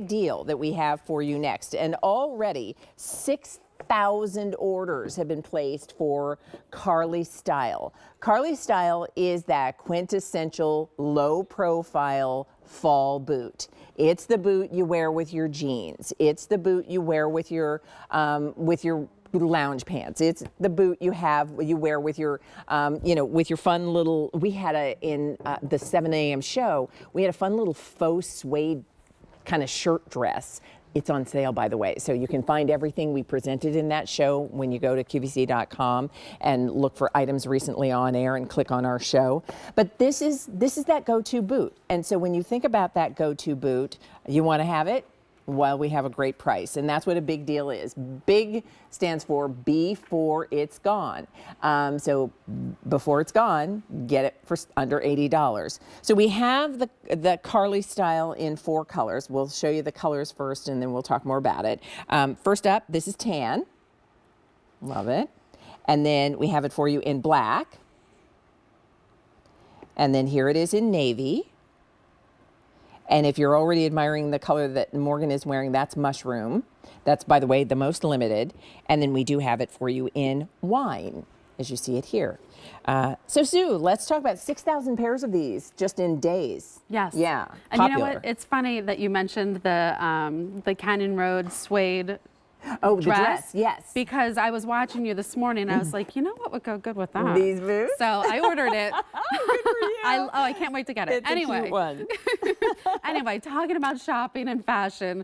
deal that we have for you next. And already 6,000 orders have been placed for Carleigh Style. Carleigh Style is that quintessential low profile fall boot. It's the boot you wear with your jeans. It's the boot you wear with your lounge pants. It's the boot you wear with your, with your fun little. We had in the 7 a.m. show, we had a fun little faux suede kind of shirt dress. It's on sale, by the way, so you can find everything we presented in that show when you go to QVC.com and look for items recently on air and click on our show. But this is that go-to boot, and so when you think about that go-to boot, you want to have it while we have a great price, and that's what a big deal is. Big stands for before it's gone. So before it's gone, get it for under $80. So we have the Carleigh Style in 4 colors. We'll show you the colors first, and then we'll talk more about it. First up, this is tan. Love it. And then we have it for you in black. And then here it is in navy. And if you're already admiring the color that Morgan is wearing, that's mushroom. That's, by the way, the most limited. And then we do have it for you in wine, as you see it here. So Sue, let's talk about 6,000 pairs of these just in days. Yes. Yeah. And popular. you know what? It's funny that you mentioned the Canyon Road suede. Oh, the dress, yes. Because I was watching you this morning and I was like, you know what would go good with that? These boots? So I ordered it. Good for you. I can't wait to get it. It's anyway, a cute one. Anyway, talking about shopping and fashion,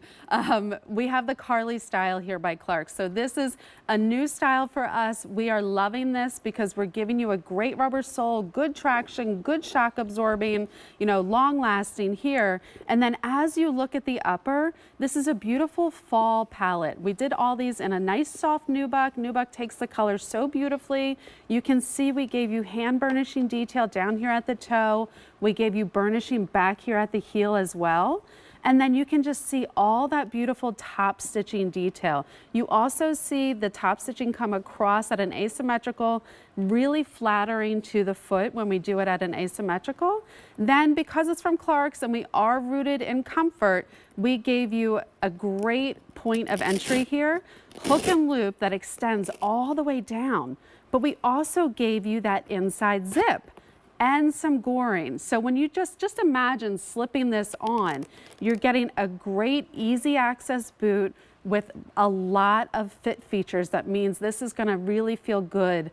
we have the Carleigh Style here by Clarks. So this is a new style for us. We are loving this because we're giving you a great rubber sole, good traction, good shock absorbing, long lasting here. And then as you look at the upper, this is a beautiful fall palette. We did all these in a nice soft nubuck. Nubuck takes the color so beautifully. You can see we gave you hand burnishing detail down here at the toe. We gave you burnishing back here at the heel as well. And then you can just see all that beautiful top stitching detail. You also see the top stitching come across at an asymmetrical, really flattering to the foot when we do it at an asymmetrical. Then because it's from Clarks and we are rooted in comfort, we gave you a great point of entry here, hook and loop that extends all the way down. But we also gave you that inside zip and some goring. So when you just imagine slipping this on, you're getting a great easy access boot with a lot of fit features. That means this is gonna really feel good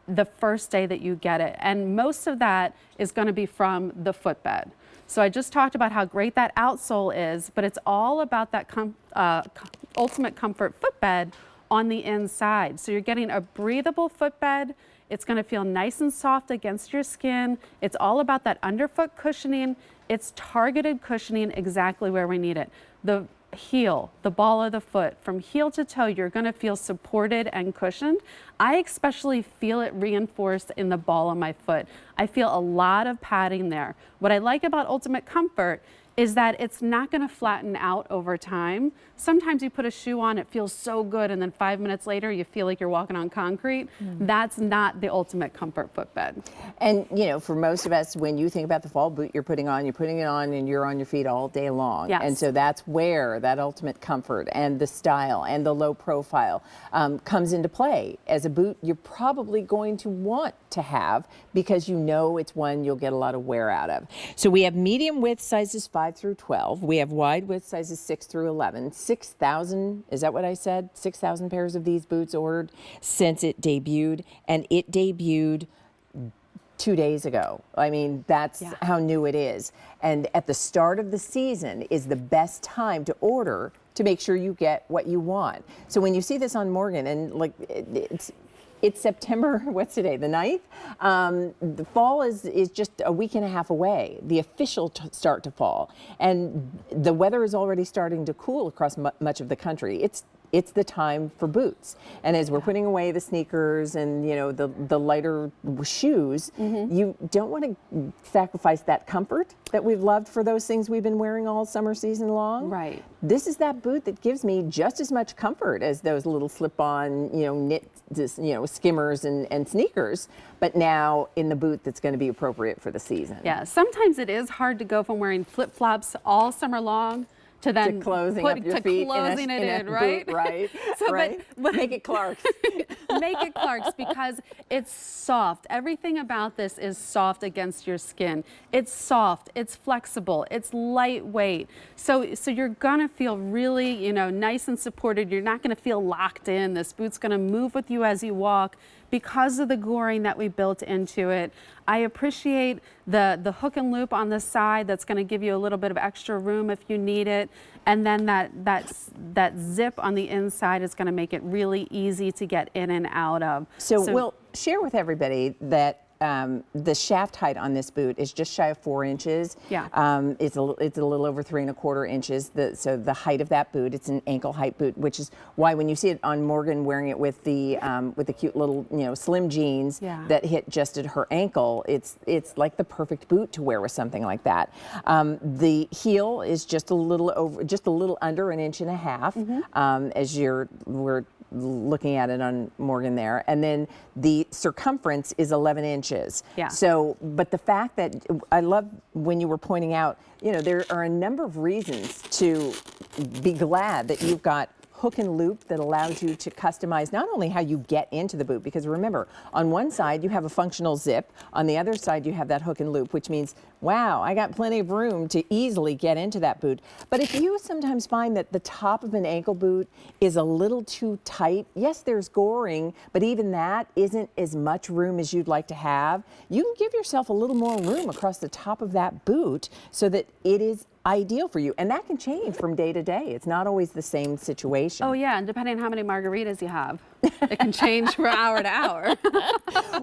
the first day that you get it. And most of that is gonna be from the footbed. So I just talked about how great that outsole is, but it's all about that ultimate comfort footbed on the inside. So you're getting a breathable footbed. It's going to feel nice and soft against your skin. It's all about that underfoot cushioning. It's targeted cushioning exactly where we need it. The heel, the ball of the foot, from heel to toe, you're going to feel supported and cushioned. I especially feel it reinforced in the ball of my foot. I feel a lot of padding there. What I like about Ultimate Comfort is that it's not going to flatten out over time. Sometimes you put a shoe on, it feels so good, and then 5 minutes later you feel like you're walking on concrete. That's not the Ultimate Comfort footbed. And for most of us, when you think about the fall boot you're putting it on and you're on your feet all day long. Yes. And so that's where that Ultimate Comfort and the style and the low profile comes into play. As a boot you're probably going to want to have because it's one you'll get a lot of wear out of. So we have medium width sizes 5 through 12. We have wide width sizes 6 through 11. 6,000, is that what I said? 6,000 pairs of these boots ordered since it debuted, and it debuted 2 days ago. I mean, that's how new it is. And at the start of the season is the best time to order to make sure you get what you want. So when you see this on Morgan, and it's September, what's today, the 9th? The fall is just a week and a half away, the official start to fall. And the weather is already starting to cool across much of the country. It's the time for boots. And as we're putting away the sneakers and the lighter shoes, you don't want to sacrifice that comfort that we've loved for those things we've been wearing all summer season long. Right. This is that boot that gives me just as much comfort as those little slip-on, knit, skimmers and sneakers, but now in the boot that's going to be appropriate for the season. Yeah, sometimes it is hard to go from wearing flip-flops all summer long to then closing up your feet closing in it in, a right? boot, right? So, right? but Make it Clarks. make it Clarks because it's soft. Everything about this is soft against your skin. It's soft, it's flexible, it's lightweight. So you're gonna feel really, you know, nice and supported. You're not gonna feel locked in. This boot's gonna move with you as you walk because of the goring that we built into it. I appreciate the hook and loop on the side. That's going to give you a little bit of extra room if you need it. And then that zip on the inside is going to make it really easy to get in and out of. So we'll share with everybody that the shaft height on this boot is just shy of 4 inches. Yeah. It's a little over 3¼ inches. So the height of that boot, it's an ankle height boot, which is why when you see it on Morgan wearing it with the cute little, you know, slim jeans that hit just at her ankle, it's like the perfect boot to wear with something like that. The heel is just a little under 1.5 inches, as we're looking at it on Morgan there, and then the circumference is 11 inches. Yeah. So, but the fact that I love when you were pointing out, you know, there are a number of reasons to be glad that you've got hook and loop that allows you to customize not only how you get into the boot, because remember, on one side you have a functional zip, on the other side you have that hook and loop, which means, wow, I got plenty of room to easily get into that boot. But if you sometimes find that the top of an ankle boot is a little too tight, yes, there's goring, but even that isn't as much room as you'd like to have, you can give yourself a little more room across the top of that boot so that it is ideal for you. And that can change from day to day. It's not always the same situation. Oh yeah, and depending on how many margaritas you have, it can change from hour to hour.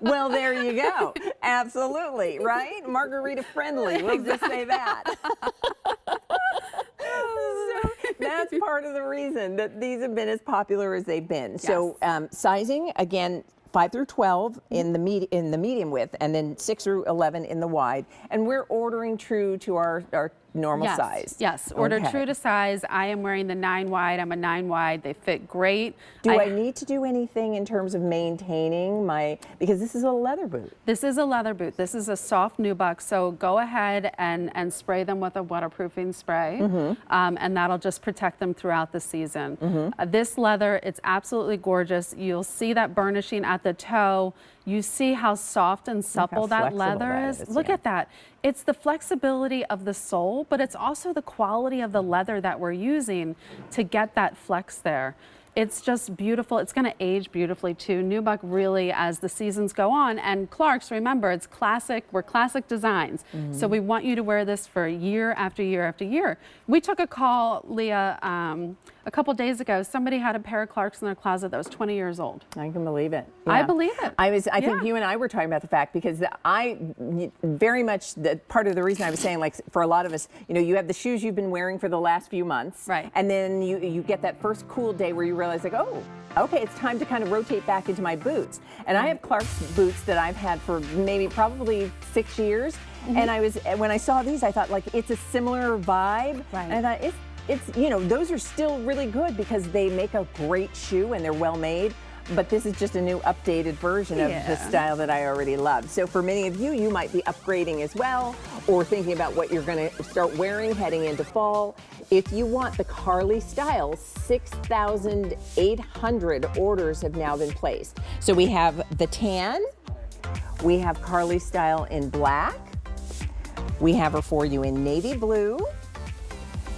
Well, there you go. Absolutely, right? Margarita Friendly, we'll just say that. So that's part of the reason that these have been as popular as they've been. Yes. So sizing, again, 5 through 12 in the medium width, and then 6 through 11 in the wide. And we're ordering true to our normal size. Yes, order true to size. I am wearing the 9 wide. I'm a 9 wide. They fit great. Do I need to do anything in terms of maintaining because this is a leather boot? This is a leather boot. This is a soft nubuck, so go ahead and spray them with a waterproofing spray, and that'll just protect them throughout the season. This leather, it's absolutely gorgeous. You'll see that burnishing at the toe. You see how soft and supple that leather is. Look at that. It's the flexibility of the sole, but it's also the quality of the leather that we're using to get that flex there. It's just beautiful. It's going to age beautifully too. Nubuck really, as the seasons go on, and Clarks, remember, it's classic. We're classic designs. So we want you to wear this for year after year after year. We took a call, Leah, a couple days ago. Somebody had a pair of Clarks in their closet that was 20 years old. I can believe it. Yeah. I believe it. I think you and I were talking about the fact, because I very much, part of the reason I was saying, like, for a lot of us, you know, you have the shoes you've been wearing for the last few months. Right. And then you get that first cool day where you realize, like, oh, okay, it's time to kind of rotate back into my boots. And I have Clarks boots that I've had for probably 6 years. And when I saw these, I thought, like, it's a similar vibe. Right. And I thought, it's, you know, those are still really good because they make a great shoe and they're well made. But this is just a new updated version of the style that I already love. So for many of you, you might be upgrading as well, or thinking about what you're going to start wearing heading into fall. If you want the Carleigh style, 6,800 orders have now been placed. So we have the tan, we have Carleigh style in black, we have her for you in navy blue.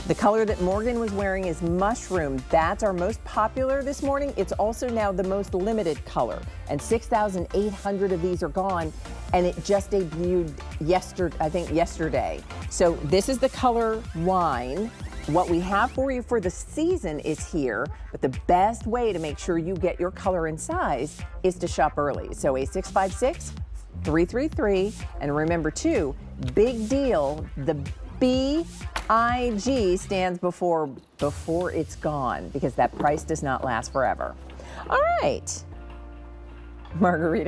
The color that Morgan was wearing is mushroom. That's our most popular this morning. It's also now the most limited color. And 6,800 of these are gone. And it just debuted yesterday. So this is the color wine. What we have for you for the season is here, but the best way to make sure you get your color and size is to shop early. So a 656-333. And remember too, big deal, the BIG stands before it's gone, because that price does not last forever. All right, Margarita.